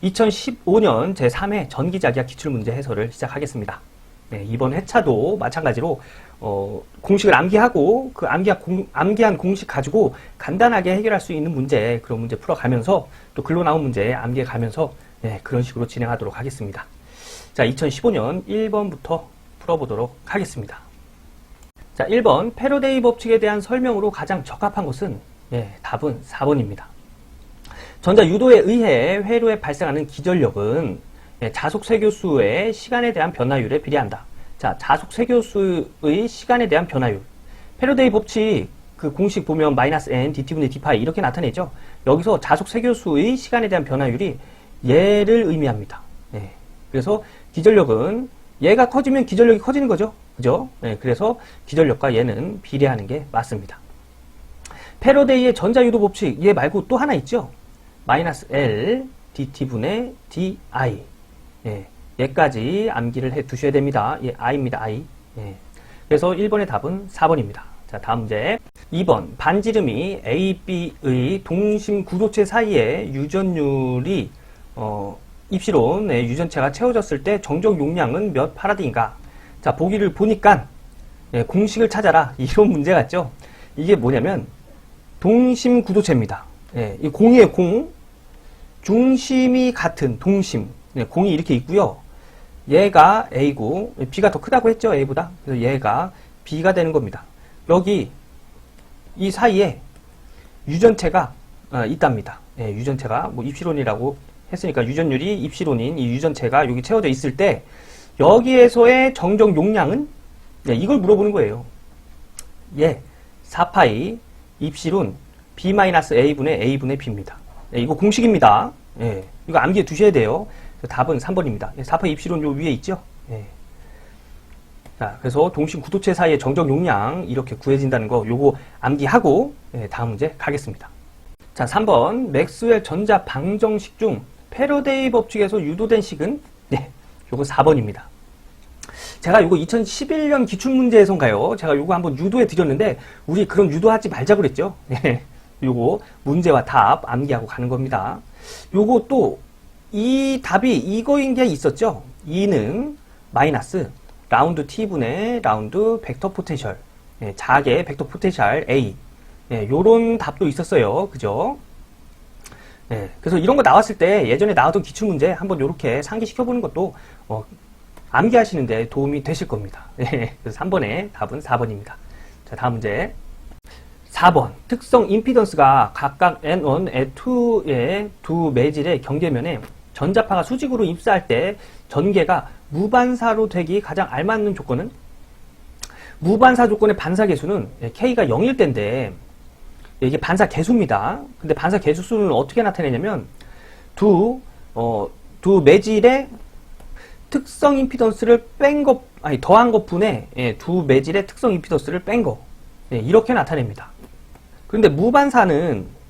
2015년 제3회 전기자기학 기출문제 해설을 시작하겠습니다. 네, 이번 회차도 마찬가지로 공식을 암기하고 그 암기한 공식 가지고 간단하게 해결할 수 있는 문제, 그런 문제 풀어가면서 또 글로 나온 문제 암기해가면서 네, 그런 식으로 진행하도록 하겠습니다. 자, 2015년 1번부터 풀어보도록 하겠습니다. 자, 1번 패러데이 법칙에 대한 설명으로 가장 적합한 것은 답은 4번입니다. 전자 유도에 의해 회로에 발생하는 기전력은 자속 세교수의 시간에 대한 변화율에 비례한다. 자, 자속 세교수의 시간에 대한 변화율. 패러데이 법칙 그 공식 보면 -n dt분의 d파이 이렇게 나타내죠. 여기서 자속 세교수의 시간에 대한 변화율이 얘를 의미합니다. 그래서 기전력은 얘가 커지면 기전력이 커지는 거죠. 그죠? 그래서 기전력과 얘는 비례하는 게 맞습니다. 패러데이의 전자유도 법칙, 얘 말고 또 하나 있죠. -L dt분의 di. 얘까지 암기를 해 두셔야 됩니다. 얘 i입니다. i. 그래서 1번의 답은 4번입니다. 자, 다음 문제. 2번 반지름이 A, B의 동심 구도체 사이에 유전율이 입시론 유전체가 채워졌을 때 정적 용량은 몇 파라드인가? 자, 보기를 보니까 공식을 찾아라. 이런 문제 같죠? 이게 뭐냐면 동심 구도체입니다. 이 공이에요, 공. 중심이 같은 동심. 공이 이렇게 있고요. 얘가 A고 B가 더 크다고 했죠, A보다. 그래서 얘가 B가 되는 겁니다. 여기 이 사이에 유전체가 있답니다. 유전체가 뭐 입시론이라고 했으니까 유전율이 입시론인 이 유전체가 여기 채워져 있을 때 여기에서의 정적 용량은 이걸 물어보는 거예요. 4파이 입시론 B-A분의 A분의 B입니다. 이거 공식입니다. 이거 암기해 두셔야 돼요. 답은 3번입니다. 4파이 입시론 요 위에 있죠? 자, 그래서 동심 구도체 사이의 정적 용량 이렇게 구해진다는 거 요거 암기하고 다음 문제 가겠습니다. 자, 3번 맥스웰 전자 방정식 중 패러데이 법칙에서 유도된 식은 요거 4번입니다. 제가 요거 2011년 기출문제에선가요? 제가 요거 한번 유도해 드렸는데 우리 그런 유도하지 말자 그랬죠? 요거 문제와 답 암기하고 가는 겁니다. 요거 또 이 답이 이거인 게 있었죠? 2는 마이너스 라운드 t분의 라운드 벡터 포텐셜, 자개 벡터 포텐셜 A, 요런 답도 있었어요. 그죠? 그래서 이런 거 나왔을 때 예전에 나왔던 기출문제 한번 요렇게 상기시켜보는 것도 암기하시는데 도움이 되실 겁니다. 그래서 3번의 답은 4번입니다. 자, 다음 문제. 4번. 특성 임피던스가 각각 N1, N2의 두 매질의 경계면에 전자파가 수직으로 입사할 때 전개가 무반사로 되기 가장 알맞는 조건은? 무반사 조건의 반사 개수는 K가 0일 때인데 이게 반사 개수입니다. 근데 반사 개수 수는 어떻게 나타내냐면 두 매질의 특성 임피던스를 더한 것분에 두 매질의 특성 임피던스를 뺀 거. 이렇게 나타냅니다. 그런데 무반사는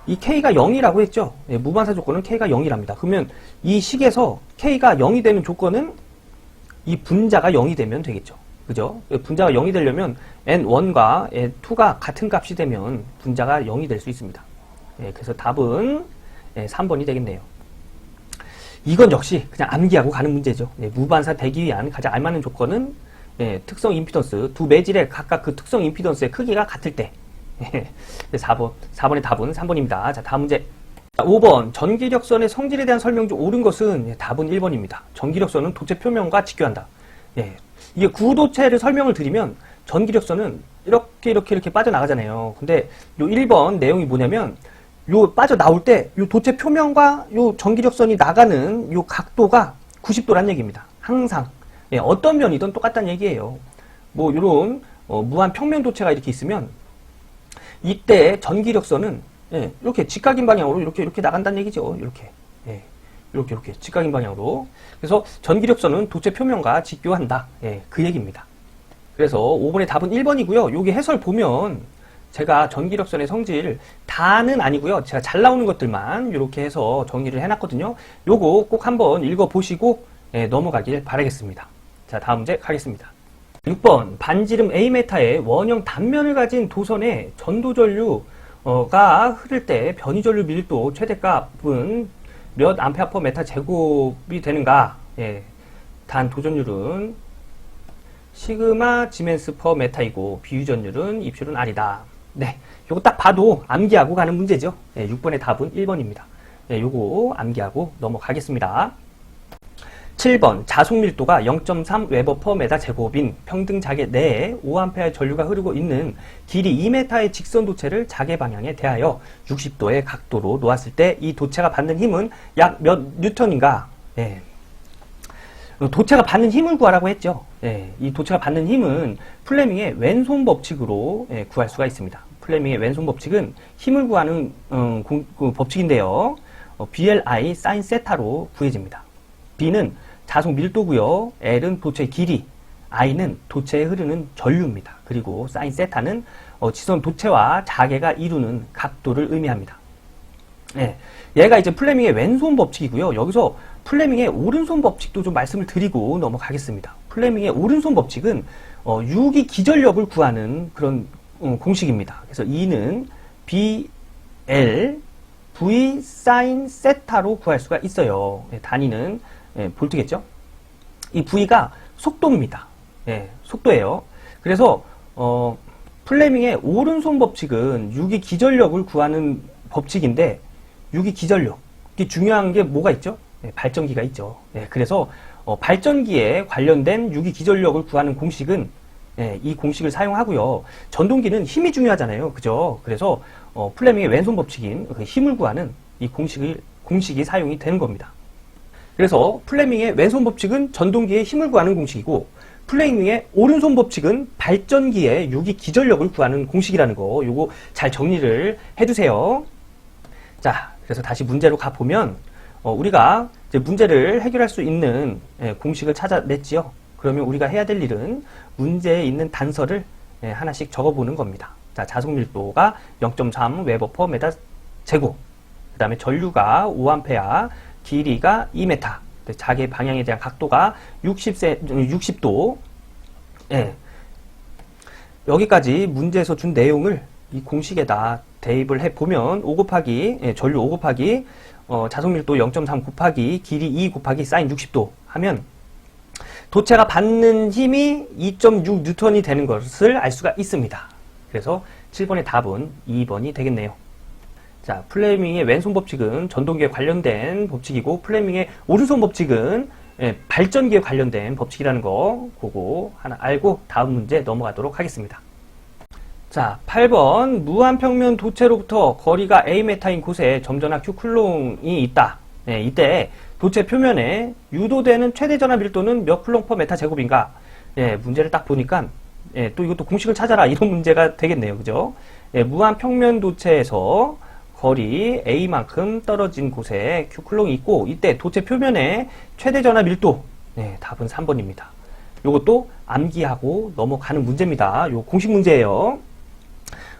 이 K가 0이라고 했죠. 무반사 조건은 K가 0이랍니다. 그러면 이 식에서 K가 0이 되는 조건은 이 분자가 0이 되면 되겠죠. 그죠? 분자가 0이 되려면 N1과 N2가 같은 값이 되면 분자가 0이 될 수 있습니다. 그래서 답은 3번이 되겠네요. 이건 역시 그냥 암기하고 가는 문제죠. 무반사 되기 위한 가장 알맞는 조건은 특성 임피던스, 두 매질의 각각 그 특성 임피던스의 크기가 같을 때. 4번의 답은 3번입니다. 자, 다음 문제. 5번. 전기력선의 성질에 대한 설명 중 옳은 것은 답은 1번입니다. 전기력선은 도체 표면과 직교한다. 이게 구도체를 설명을 드리면 전기력선은 이렇게 빠져나가잖아요. 근데 요 1번 내용이 뭐냐면 요 빠져나올 때 요 도체 표면과 요 전기력선이 나가는 요 각도가 90도란 얘기입니다. 항상. 어떤 면이든 똑같다는 얘기예요. 뭐 요런 무한 평면 도체가 이렇게 있으면 이때 전기력선은 이렇게 직각인 방향으로 이렇게 나간다는 얘기죠. 이렇게 직각인 방향으로. 그래서 전기력선은 도체 표면과 직교한다. 그 얘기입니다. 그래서 5번의 답은 1번이고요. 여기 해설 보면 제가 전기력선의 성질 다는 아니고요. 제가 잘 나오는 것들만 이렇게 해서 정리를 해놨거든요. 요거 꼭 한번 읽어보시고 넘어가길 바라겠습니다. 자, 다음 문제 가겠습니다. 6번 반지름 A메타의 원형 단면을 가진 도선에 전도전류가 흐를 때 변이전류 밀도 최대값은 몇 암페어 퍼 메타 제곱이 되는가? 예, 단 도전율은 시그마 지멘스 퍼 메타이고 비유전율은 입출은 R이다. 네, 요거 딱 봐도 암기하고 가는 문제죠. 예, 6번의 답은 1번입니다. 예, 요거 암기하고 넘어가겠습니다. 7번 자속 밀도가 0.3 웨버 퍼 메타 제곱인 평등 자개 내에 5A의 전류가 흐르고 있는 길이 2m의 직선 도체를 자개 방향에 대하여 60도의 각도로 놓았을 때 이 도체가 받는 힘은 약 몇 뉴턴인가? 예. 도체가 받는 힘을 구하라고 했죠. 예. 이 도체가 받는 힘은 플레밍의 왼손 법칙으로 예, 구할 수가 있습니다. 플레밍의 왼손 법칙은 힘을 구하는 법칙인데요. BLI 사인 세타로 구해집니다. B는 자속 밀도고요. L은 도체의 길이, I는 도체에 흐르는 전류입니다. 그리고 사인 세타는 지선 도체와 자개가 이루는 각도를 의미합니다. 예, 얘가 이제 플레밍의 왼손 법칙이고요. 여기서 플레밍의 오른손 법칙도 좀 말씀을 드리고 넘어가겠습니다. 플레밍의 오른손 법칙은 유기 기전력을 구하는 그런 공식입니다. 그래서 E는 BL V 사인 세타로 구할 수가 있어요. 예, 단위는 예, 볼트겠죠? 이 V가 속도입니다. 예, 속도예요. 그래서 플레밍의 오른손 법칙은 유기 기전력을 구하는 법칙인데 유기 기전력, 이게 중요한 게 뭐가 있죠? 예, 발전기가 있죠. 예, 그래서 발전기에 관련된 유기 기전력을 구하는 공식은 예, 이 공식을 사용하고요. 전동기는 힘이 중요하잖아요. 그죠? 그래서 플레밍의 왼손 법칙인 그 힘을 구하는 이 공식이 사용이 되는 겁니다. 그래서 플레밍의 왼손 법칙은 전동기의 힘을 구하는 공식이고 플레밍의 오른손 법칙은 발전기의 유기 기전력을 구하는 공식이라는 거 요거 잘 정리를 해두세요. 자, 그래서 다시 문제로 가보면 우리가 이제 문제를 해결할 수 있는 공식을 찾아냈지요. 그러면 우리가 해야 될 일은 문제에 있는 단서를 하나씩 적어보는 겁니다. 자, 자속 밀도가 0.3 웨버 퍼 메타 제곱, 그 다음에 전류가 5A, 길이가 2m, 자개 방향에 대한 각도가 60도. 예. 여기까지 문제에서 준 내용을 이 공식에다 대입을 해보면 5 곱하기 전류 5 곱하기 자속밀도 0.3 곱하기 길이 2 곱하기 사인 60도 하면 도체가 받는 힘이 2.6 뉴턴이 되는 것을 알 수가 있습니다. 그래서 7번의 답은 2번이 되겠네요. 자, 플레밍의 왼손 법칙은 전동기에 관련된 법칙이고 플레밍의 오른손 법칙은 발전기에 관련된 법칙이라는 거 그거 하나 알고 다음 문제 넘어가도록 하겠습니다. 자, 8번 무한평면 도체로부터 거리가 A메타인 곳에 점전화 Q 쿨롱이 있다. 이때 도체 표면에 유도되는 최대 전압 밀도는 몇 쿨롱 퍼 메타 제곱인가? 문제를 딱 보니까 또 이것도 공식을 찾아라 이런 문제가 되겠네요. 그죠? 무한평면 도체에서 거리 A만큼 떨어진 곳에 Q 쿨롱이 있고 이때 도체 표면에 최대 전압 밀도 답은 3번입니다. 요것도 암기하고 넘어가는 문제입니다. 요 공식 문제예요.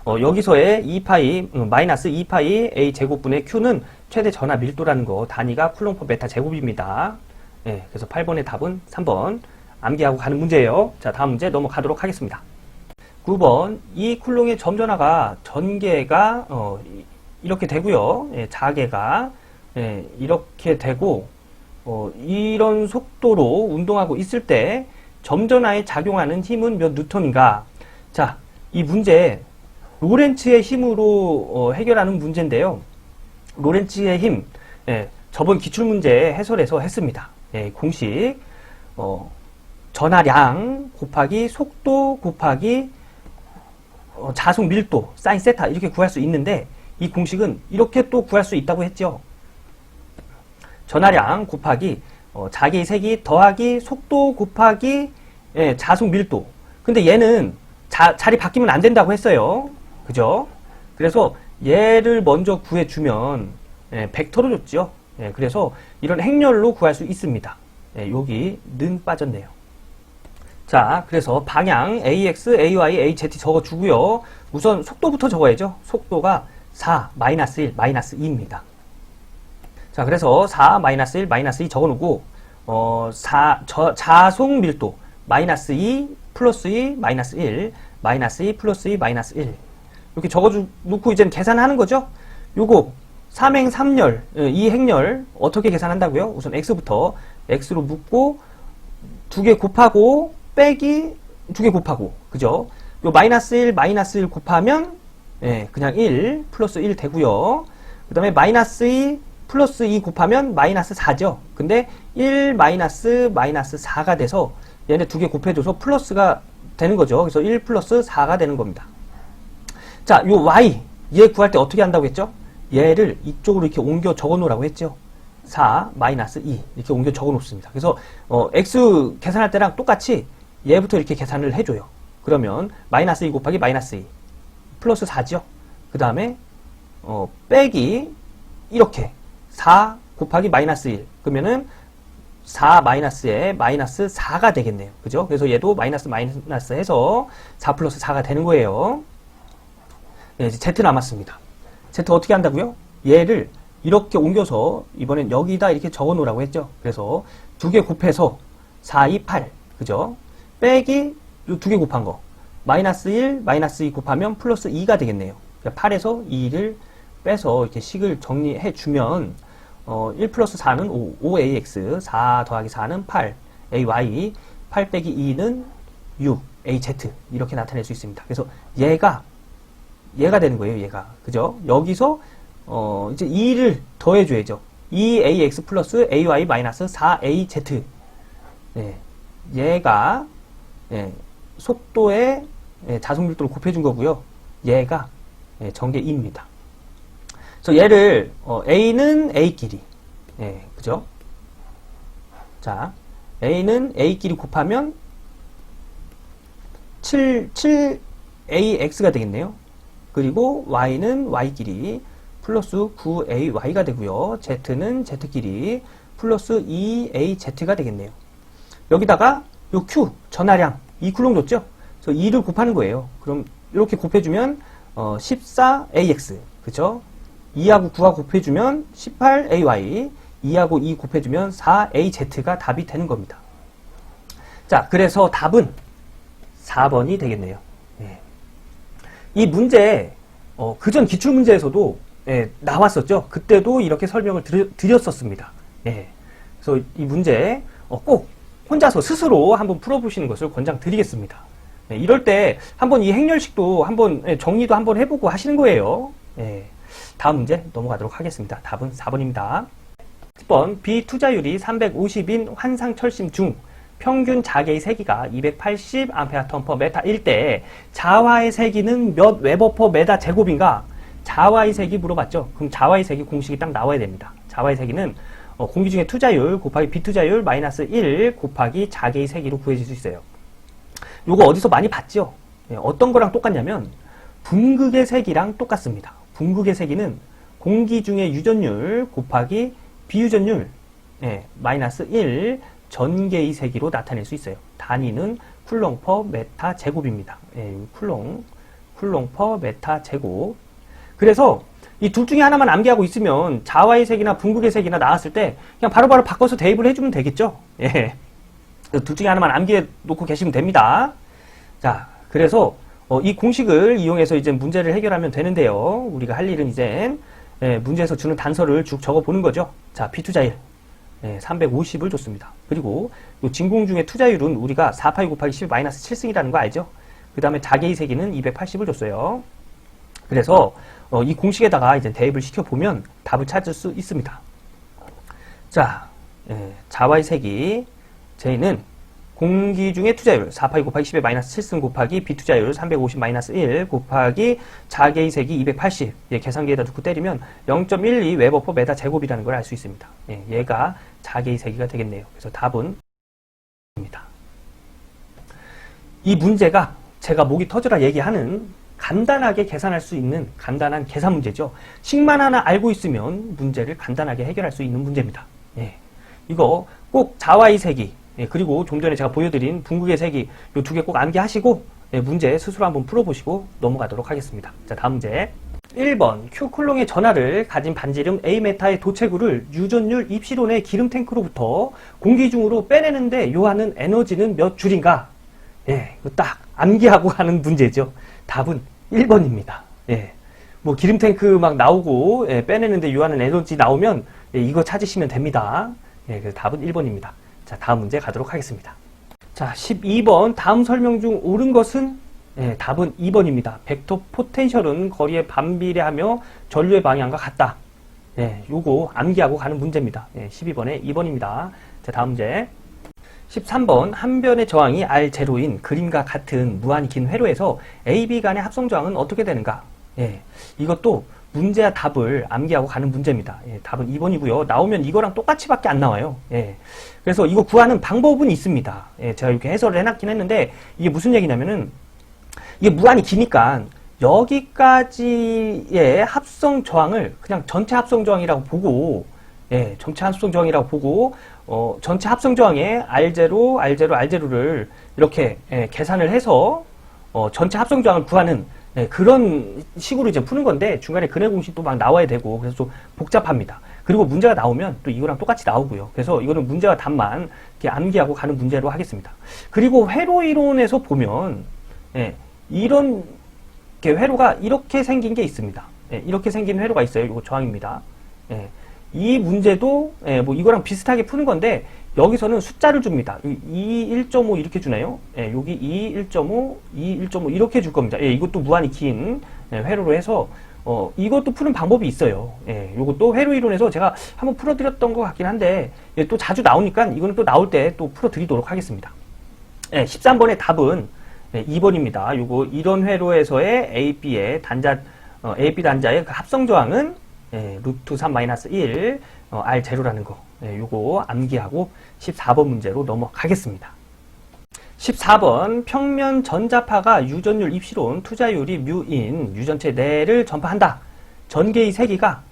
여기서의 2파이 마이너스 2파이 A 제곱분의 Q는 최대 전압 밀도라는 거 단위가 쿨롱 퍼 메타 제곱입니다. 그래서 8번의 답은 3번 암기하고 가는 문제예요. 자, 다음 문제 넘어가도록 하겠습니다. 9번 이 쿨롱의 점전화가 전개가 이렇게 되고요. 자개가 이렇게 되고 이런 속도로 운동하고 있을 때 점전화에 작용하는 힘은 몇 뉴턴인가? 자, 이 문제 로렌츠의 힘으로 해결하는 문제인데요. 로렌츠의 힘, 저번 기출문제 해설에서 했습니다. 공식 전하량 곱하기 속도 곱하기 자속 밀도 사인 세타 이렇게 구할 수 있는데 이 공식은 이렇게 또 구할 수 있다고 했죠. 전하량 곱하기 자기의 색이 더하기 속도 곱하기 자속 밀도. 근데 얘는 자리 바뀌면 안 된다고 했어요. 그죠? 그래서 얘를 먼저 구해주면 벡터로 줬죠. 그래서 이런 행렬로 구할 수 있습니다. 여기는 빠졌네요. 자, 그래서 방향 AX, AY, AZ 적어주고요. 우선 속도부터 적어야죠. 속도가 4, 마이너스 1, 마이너스 2입니다. 자, 그래서 4, 마이너스 1, 마이너스 2 적어놓고 자속 밀도 마이너스 2, 플러스 2, 마이너스 1, 마이너스 2, 플러스 2, 마이너스 1 이렇게 적어놓고 이제 계산하는 거죠. 요거 삼행 삼열, 이 행렬 어떻게 계산한다고요? 우선 x부터 x로 묶고 2개 곱하고 빼기 2개 곱하고, 그죠? 요 마이너스 1, 마이너스 1 곱하면 그냥 1 플러스 1 되고요. 그 다음에 마이너스 2 플러스 2 곱하면 마이너스 4죠. 근데 1 마이너스 마이너스 4가 돼서 얘네 2개 곱해줘서 플러스가 되는 거죠. 그래서 1 플러스 4가 되는 겁니다. 자, 요 y 얘 구할 때 어떻게 한다고 했죠? 얘를 이쪽으로 이렇게 옮겨 적어 놓으라고 했죠. 4 마이너스 2 이렇게 옮겨 적어 놓습니다. 그래서 x 계산할 때랑 똑같이 얘부터 이렇게 계산을 해줘요. 그러면 마이너스 2 곱하기 마이너스 2 플러스 4죠. 그 다음에 빼기 이렇게 4 곱하기 마이너스 1 그러면은 4 마이너스에 마이너스 4가 되겠네요. 그죠? 그래서 얘도 마이너스 마이너스 해서 4 플러스 4가 되는 거예요. 네, 이제 Z 남았습니다. Z 어떻게 한다고요? 얘를 이렇게 옮겨서 이번엔 여기다 이렇게 적어 놓으라고 했죠. 그래서 2개 곱해서 4, 2, 8 그죠? 빼기 2개 곱한 거 마이너스 1, 마이너스 2 곱하면 플러스 2가 되겠네요. 8에서 2를 빼서 이렇게 식을 정리해 주면 1 플러스 4는 5, 5ax 4 더하기 4는 8 ay 8 빼기 2는 6 az 이렇게 나타낼 수 있습니다. 그래서 얘가 되는 거예요. 얘가 그죠? 여기서 이제 2를 더해줘야죠. 2ax 플러스 ay 마이너스 4az 네, 얘가 속도의 자속밀도를 곱해준 거고요. 얘가 전개 2입니다. 그래서 얘를 a는 a끼리 그죠? 자, a는 a끼리 곱하면 7ax가 되겠네요. 그리고 y는 y끼리 플러스 9ay가 되고요. z는 z끼리 플러스 2az가 되겠네요. 여기다가 요 q 전하량 2쿨롱 줬죠? 그래서 2를 곱하는 거예요. 그럼 이렇게 곱해주면 14ax 그죠? 2하고 9하고 곱해주면 18ay 2하고 2 곱해주면 4az가 답이 되는 겁니다. 자, 그래서 답은 4번이 되겠네요. 이 문제 그전 기출문제에서도 나왔었죠. 그때도 이렇게 설명을 드렸었습니다. 그래서 이 문제 꼭 혼자서 스스로 한번 풀어보시는 것을 권장드리겠습니다. 이럴 때 한번 이 행렬식도 한번 정리도 한번 해보고 하시는 거예요. 다음 문제 넘어가도록 하겠습니다. 답은 4번입니다. 10번 비투자율이 350인 환상철심 중 평균 자개의 세기가 280A/m/m일 때 자와의 세기는 몇 웨버/m 제곱인가? 자와의 세기 물어봤죠? 그럼 자와의 세기 공식이 딱 나와야 됩니다. 자와의 세기는 공기 중에 투자율 곱하기 비투자율 마이너스 1 곱하기 자개의 세기로 구해질 수 있어요. 요거 어디서 많이 봤죠? 어떤 거랑 똑같냐면 분극의 세기랑 똑같습니다. 분극의 세기는 공기 중에 유전율 곱하기 비유전율 마이너스 1 전개의 세기로 나타낼 수 있어요. 단위는 쿨롱 퍼 메타 제곱입니다. 쿨롱 퍼 메타 제곱. 그래서 이 둘 중에 하나만 암기하고 있으면 자와의 색이나 분극의 색이나 나왔을 때 그냥 바로바로 바꿔서 대입을 해주면 되겠죠. 둘 중에 하나만 암기해 놓고 계시면 됩니다. 자, 그래서 이 공식을 이용해서 이제 문제를 해결하면 되는데요. 우리가 할 일은 이제 문제에서 주는 단서를 쭉 적어 보는 거죠. 자, 비투자율 350을 줬습니다. 그리고 이 진공 중에 투자율은 우리가 4파이 곱하기 10 마이너스 7승이라는 거 알죠? 그 다음에 자개의 세기는 280을 줬어요. 그래서 이 공식에다가 이제 대입을 시켜보면 답을 찾을 수 있습니다. 자, 자와의 세기 J는 공기 중에 투자율 4파이 곱하기 10의 마이너스 7승 곱하기 비투자율 350 마이너스 1 곱하기 자개의 세기 280 계산기에다 두고 때리면 0.12 웨버/m 제곱이라는 걸 알 수 있습니다. 얘가 자개의 세기가 되겠네요. 그래서 답은 입니다. 이 문제가 제가 목이 터져라 얘기하는 간단하게 계산할 수 있는 간단한 계산 문제죠. 식만 하나 알고 있으면 문제를 간단하게 해결할 수 있는 문제입니다. 이거 꼭 자와의 세기 그리고 좀 전에 제가 보여드린 분극의 세기 이 두 개 꼭 암기하시고 문제 스스로 한번 풀어보시고 넘어가도록 하겠습니다. 자, 다음 문제 1번 Q쿨롱의 전하를 가진 반지름 A메타의 도체구를 유전율 입시론의 기름 탱크로부터 공기 중으로 빼내는데 요하는 에너지는 몇 줄인가? 이거 딱 암기하고 하는 문제죠. 답은 1번입니다. 뭐 기름탱크 막 나오고 빼내는데 유하는 에너지 나오면 이거 찾으시면 됩니다. 그래서 답은 1번입니다. 자, 다음 문제 가도록 하겠습니다. 자, 12번 다음 설명 중 옳은 것은 답은 2번입니다. 벡터 포텐셜은 거리에 반비례하며 전류의 방향과 같다. 요거 암기하고 가는 문제입니다. 12번에 2번입니다. 자, 다음 문제. 13번 한 변의 저항이 R0인 그림과 같은 무한히 긴 회로에서 A, B 간의 합성 저항은 어떻게 되는가? 이것도 문제와 답을 암기하고 가는 문제입니다. 답은 2번이고요. 나오면 이거랑 똑같이밖에 안 나와요. 그래서 이거 구하는 방법은 있습니다. 제가 이렇게 해설을 해놨긴 했는데 이게 무슨 얘기냐면은 이게 무한히 기니까 여기까지의 합성 저항을 그냥 전체 합성 저항이라고 보고 전체 합성 저항이라고 보고 전체 합성 저항에 R0, R0, R0를 이렇게 계산을 해서 전체 합성 저항을 구하는 그런 식으로 이제 푸는 건데 중간에 근해 공식도 막 나와야 되고 그래서 좀 복잡합니다. 그리고 문제가 나오면 또 이거랑 똑같이 나오고요. 그래서 이거는 문제와 답만 이렇게 암기하고 가는 문제로 하겠습니다. 그리고 회로 이론에서 보면 이런 회로가 이렇게 생긴 게 있습니다. 이렇게 생긴 회로가 있어요. 이거 저항입니다. 이 문제도 뭐 이거랑 비슷하게 푸는 건데 여기서는 숫자를 줍니다. 2, 1.5 이렇게 주나요? 여기 2, 1.5, 2, 1.5 이렇게 줄 겁니다. 이것도 무한히 긴 회로로 해서 이것도 푸는 방법이 있어요. 이것도 회로 이론에서 제가 한번 풀어드렸던 것 같긴 한데 또 자주 나오니까 이거는 또 나올 때 또 풀어드리도록 하겠습니다. 13번의 답은 2번입니다. 요거 이런 회로에서의 AB의 단자 AB 단자의 그 합성 저항은 루트 3-1 R0라는 거 요거 암기하고 14번 문제로 넘어가겠습니다. 14번 평면 전자파가 유전율 입시론 투자율이 뮤인 유전체 내를 전파한다. 전개의 세기가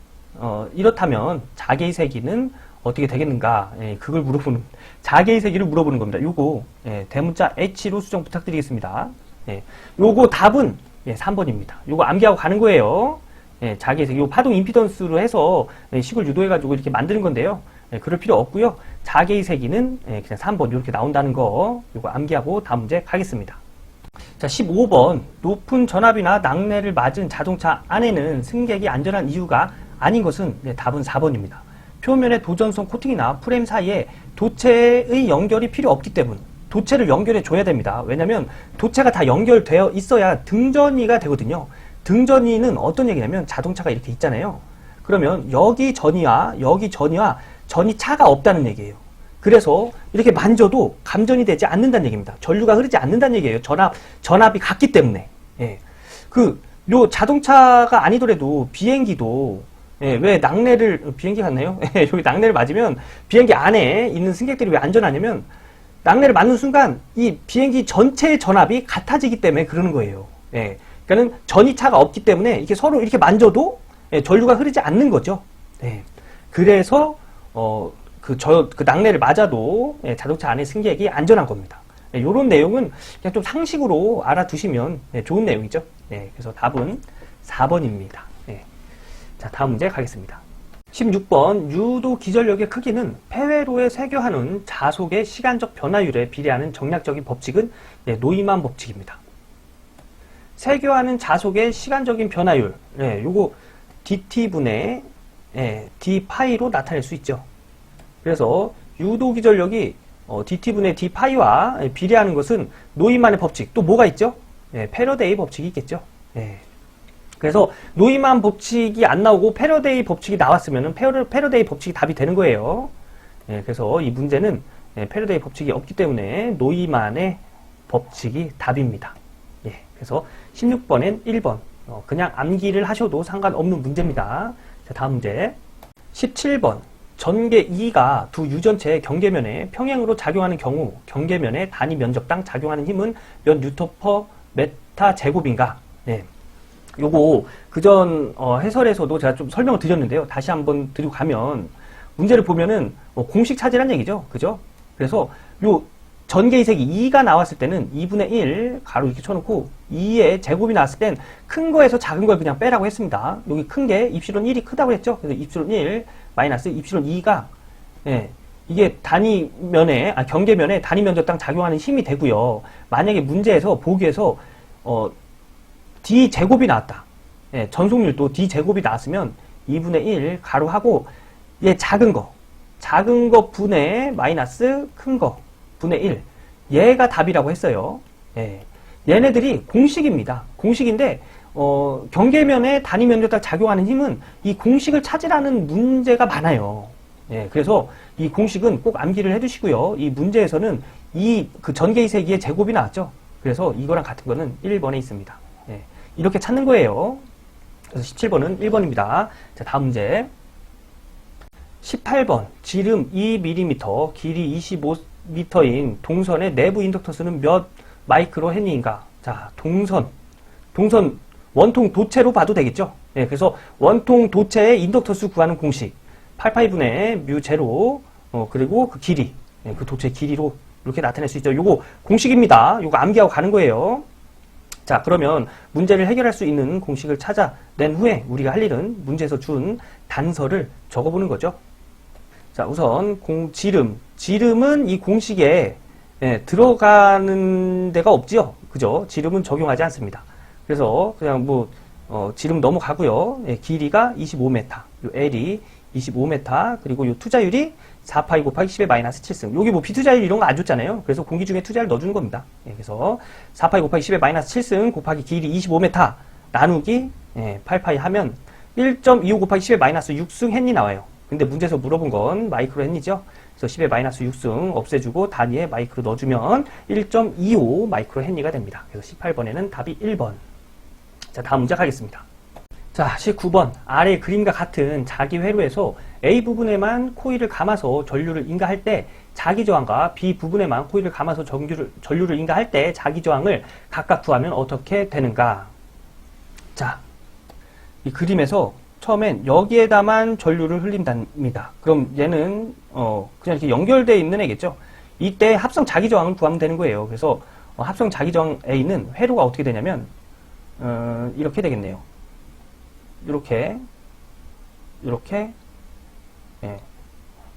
이렇다면 자개의 세기는 어떻게 되겠는가? 그걸 물어보는 자개의 세기를 물어보는 겁니다. 요거 대문자 H로 수정 부탁드리겠습니다. 요거 답은 3번입니다. 요거 암기하고 가는 거예요. 자개의 세기, 요 파동 임피던스로 해서 식을 유도해가지고 이렇게 만드는 건데요. 그럴 필요 없고요. 자개의 세기는 그냥 3번 이렇게 나온다는 거 요거 암기하고 다음 문제 가겠습니다. 자, 15번 높은 전압이나 낙뢰를 맞은 자동차 안에는 승객이 안전한 이유가 아닌 것은 답은 4번입니다. 표면의 도전성 코팅이나 프레임 사이에 도체의 연결이 필요 없기 때문 도체를 연결해 줘야 됩니다. 왜냐면 도체가 다 연결되어 있어야 등전이가 되거든요. 등전이는 어떤 얘기냐면 자동차가 이렇게 있잖아요. 그러면 여기 전이와 여기 전이와 전이 차가 없다는 얘기예요. 그래서 이렇게 만져도 감전이 되지 않는다는 얘기입니다. 전류가 흐르지 않는다는 얘기예요. 전압이 같기 때문에. 요 자동차가 아니더라도 비행기도 왜 낙뢰를 비행기 같나요? 여기 낙뢰를 맞으면 비행기 안에 있는 승객들이 왜 안전하냐면 낙뢰를 맞는 순간 이 비행기 전체의 전압이 같아지기 때문에 그러는 거예요. 그러니까는 전이차가 없기 때문에 이렇게 서로 이렇게 만져도 전류가 흐르지 않는 거죠. 그래서 그 낙뢰를 맞아도 자동차 안에 승객이 안전한 겁니다. 이런 내용은 그냥 좀 상식으로 알아두시면 좋은 내용이죠. 그래서 답은 4번입니다. 자, 다음 문제 가겠습니다. 16번 유도 기전력의 크기는 폐회로에 세교하는 자속의 시간적 변화율에 비례하는 정략적인 법칙은 노이만 법칙입니다. 세교하는 자속의 시간적인 변화율, 요거 dt분의 d파이로 나타낼 수 있죠. 그래서 유도 기전력이 dt분의 d파이와 비례하는 것은 노이만의 법칙, 또 뭐가 있죠? 패러데이 법칙이 있겠죠. 그래서 노이만 법칙이 안 나오고 패러데이 법칙이 나왔으면 패러데이 법칙이 답이 되는 거예요. 그래서 이 문제는 패러데이 법칙이 없기 때문에 노이만의 법칙이 답입니다. 그래서 16번엔 1번 그냥 암기를 하셔도 상관없는 문제입니다. 자, 다음 문제 17번 전개 2가 두 유전체의 경계면에 평행으로 작용하는 경우 경계면의 단위 면적당 작용하는 힘은 몇 뉴턴 퍼 메타 제곱인가? 요거 그전 해설에서도 제가 좀 설명을 드렸는데요. 다시 한번 드리고 가면 문제를 보면은 공식 찾으란 얘기죠. 그죠? 그래서 요 전개의 세기 2가 나왔을 때는 2분의 1 가로 이렇게 쳐놓고 2의 제곱이 나왔을 땐 큰 거에서 작은 걸 그냥 빼라고 했습니다. 여기 큰 게 입실론 1이 크다고 했죠. 그래서 입실론 1 마이너스 입실론 2가 이게 단위면에 경계면에 단위 면적당 작용하는 힘이 되고요. 만약에 문제에서 보기에서 d 제곱이 나왔다. 예, 전속률도 D제곱이 나왔으면 2분의 1 가로하고 얘 작은 거 분의 마이너스 큰 거 분의 1 얘가 답이라고 했어요. 예, 얘네들이 공식입니다. 공식인데 경계면에 단위면에다 작용하는 힘은 이 공식을 찾으라는 문제가 많아요. 예, 그래서 이 공식은 꼭 암기를 해두시고요. 이 문제에서는 그 전개이세기의 제곱이 나왔죠. 그래서 이거랑 같은 거는 1번에 있습니다. 예, 이렇게 찾는 거예요. 그래서 17번은 1번입니다. 자, 다음 문제. 18번. 지름 2mm, 길이 25m인 동선의 내부 인덕터스는 몇 마이크로 헨리인가? 자, 동선 원통 도체로 봐도 되겠죠? 예, 그래서 원통 도체의 인덕터스 구하는 공식 8파이분의 뮤 제로 그리고 그 길이 그 도체 길이로 이렇게 나타낼 수 있죠. 요거 공식입니다. 요거 암기하고 가는 거예요. 자, 그러면 문제를 해결할 수 있는 공식을 찾아낸 후에 우리가 할 일은 문제에서 준 단서를 적어보는 거죠. 자, 우선 지름은 이 공식에 들어가는 데가 없지요. 그죠? 지름은 적용하지 않습니다. 그래서 그냥 지름 넘어가고요. 길이가 25m, 요 L이 25m, 그리고 요 투자율이 4파이 곱하기 10의 마이너스 7승. 여기 비투자율 이런 거 안 줬잖아요. 그래서 공기 중에 투자를 넣어주는 겁니다. 그래서 4파이 곱하기 10의 마이너스 7승 곱하기 길이 25m 나누기 8파이 하면 1.25 곱하기 10의 마이너스 6승 헨리 나와요. 근데 문제에서 물어본 건 마이크로 헨리죠. 그래서 10의 마이너스 6승 없애주고 단위에 마이크로 넣어주면 1.25 마이크로 헨리가 됩니다. 그래서 18번에는 답이 1번. 자, 다음 문제 가겠습니다. 자, 19번. 아래 그림과 같은 자기 회로에서 A 부분에만 코일을 감아서 전류를 인가할 때 자기 저항과 B 부분에만 코일을 감아서 전류를 인가할 때 자기 저항을 각각 구하면 어떻게 되는가? 자, 이 그림에서 처음엔 여기에다만 전류를 흘린답니다. 그럼 얘는 그냥 이렇게 연결되어 있는 애겠죠. 이때 합성 자기 저항을 구하면 되는 거예요. 그래서 합성 자기 저항에 있는 회로가 어떻게 되냐면 이렇게 되겠네요. 이렇게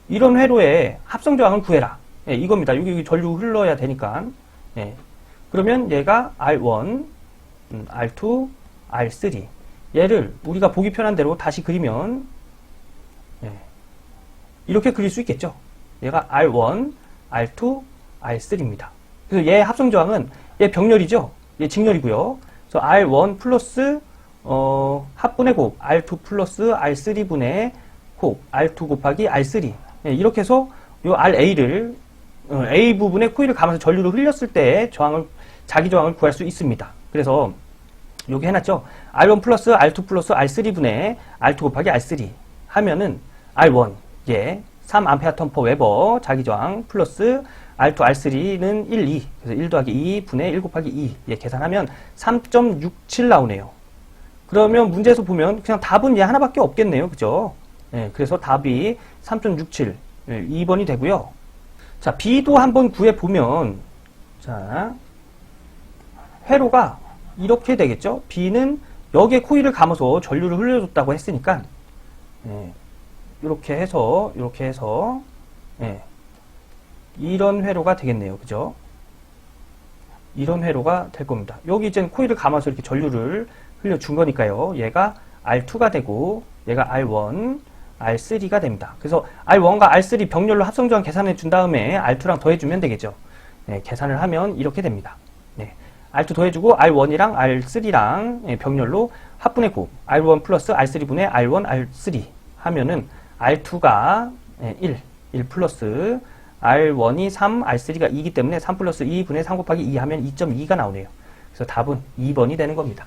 이런 회로에 합성 저항을 구해라. 이겁니다. 여기 전류 흘러야 되니까. 그러면 얘가 R1, R2, R3. 얘를 우리가 보기 편한 대로 다시 그리면 이렇게 그릴 수 있겠죠. 얘가 R1, R2, R3입니다. 그래서 얘 합성 저항은 얘 병렬이죠. 얘 직렬이고요. 그래서 R1 플러스 합분의 곱 R2 플러스 R3분의 곱 R2 곱하기 R3 이렇게 해서 요 RA를 A 부분에 코일을 감아서 전류를 흘렸을 때 자기 저항을 구할 수 있습니다. 그래서 여기 해놨죠. R1 플러스 R2 플러스 R3분의 R2 곱하기 R3 하면은 R1 3A 턴 퍼 웨버 자기 저항 플러스 R2, R3는 1, 2 그래서 1 더하기 2 분의 1 곱하기 2 계산하면 3.67 나오네요. 그러면 문제에서 보면 그냥 답은 얘 하나밖에 없겠네요. 그죠? 그래서 답이 3.67 2번이 되고요. 자, B도 한번 구해보면 자, 회로가 이렇게 되겠죠? B는 여기에 코일을 감아서 전류를 흘려줬다고 했으니까 이렇게 해서 이런 회로가 되겠네요. 그죠? 이런 회로가 될 겁니다. 여기 이제 코일을 감아서 이렇게 전류를 흘려준 거니까요. 얘가 R2가 되고 얘가 R1, R3가 됩니다. 그래서 R1과 R3 병렬로 합성저항 계산해 준 다음에 R2랑 더해주면 되겠죠. 계산을 하면 이렇게 됩니다. R2 더해주고 R1이랑 R3랑 병렬로 합분의 곱 R1 플러스 R3분의 R1, R3 하면은 R2가 1 플러스 R1이 3, R3가 2이기 때문에 3 플러스 2분의 3 곱하기 2 하면 2.2가 나오네요. 그래서 답은 2번이 되는 겁니다.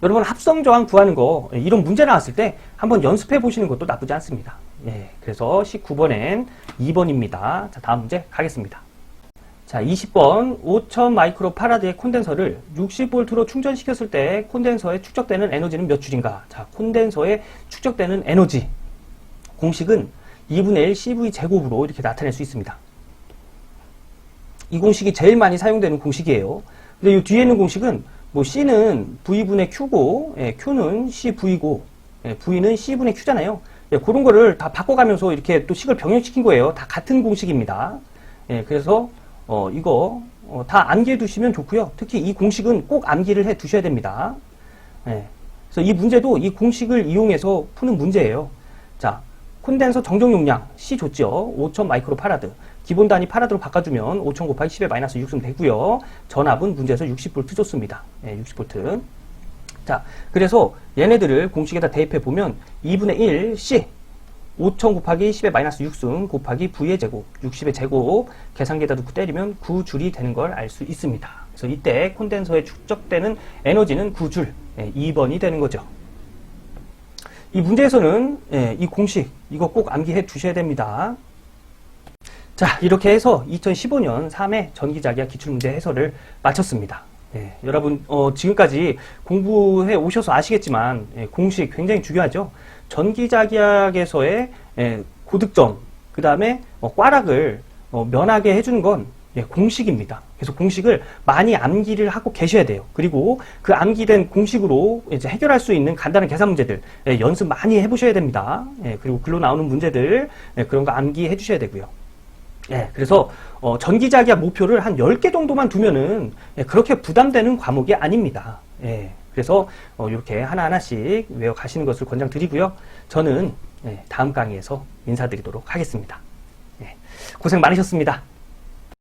여러분 합성저항 구하는 거 이런 문제 나왔을 때 한번 연습해 보시는 것도 나쁘지 않습니다. 그래서 19번엔 2번입니다. 자, 다음 문제 가겠습니다. 자, 20번 5000 마이크로 파라드의 콘덴서를 60V로 충전시켰을 때 콘덴서에 축적되는 에너지는 몇 줄인가? 자, 콘덴서에 축적되는 에너지 공식은 2분의 1 CV 제곱으로 이렇게 나타낼 수 있습니다. 이 공식이 제일 많이 사용되는 공식이에요. 근데 이 뒤에 있는 공식은 C는 V분의 Q고 Q는 CV고 V는 C분의 Q잖아요. 그런 거를 다 바꿔가면서 이렇게 또 식을 병렬시킨 거예요. 다 같은 공식입니다. 그래서 이거 다 암기해 두시면 좋고요. 특히 이 공식은 꼭 암기를 해 두셔야 됩니다. 예. 그래서 이 문제도 이 공식을 이용해서 푸는 문제예요. 자, 콘덴서 정정 용량 C 줬죠. 5000 마이크로파라드. 기본 단위 파라드로 바꿔주면 5000 곱하기 10의 마이너스 6음 되고요. 전압은 문제에서 60V 줬습니다. 예, 60V. 자, 그래서 얘네들을 공식에다 대입해 보면 2분의 1 C 5000 곱하기 10의 마이너스 6음 곱하기 V의 제곱, 60의 제곱 계산기에다 놓고 때리면 9줄이 되는 걸 알 수 있습니다. 그래서 이때 콘덴서에 축적되는 에너지는 9줄, 2번이 되는 거죠. 이 문제에서는 이 공식 이거 꼭 암기해 두셔야 됩니다. 자, 이렇게 해서 2015년 3회 전기자기학 기출문제 해설을 마쳤습니다. 여러분 지금까지 공부해 오셔서 아시겠지만 공식 굉장히 중요하죠. 전기자기학에서의 고득점, 그 다음에 꽈락을 면하게 해주는 건 공식입니다. 그래서 공식을 많이 암기를 하고 계셔야 돼요. 그리고 그 암기된 공식으로 이제 해결할 수 있는 간단한 계산 문제들 연습 많이 해보셔야 됩니다. 그리고 글로 나오는 문제들 그런 거 암기해 주셔야 되고요. 그래서 전기자기학 목표를 한 10개 정도만 두면은 그렇게 부담되는 과목이 아닙니다. 그래서 이렇게 하나하나씩 외워 가시는 것을 권장드리고요. 저는 다음 강의에서 인사드리도록 하겠습니다. 고생 많으셨습니다.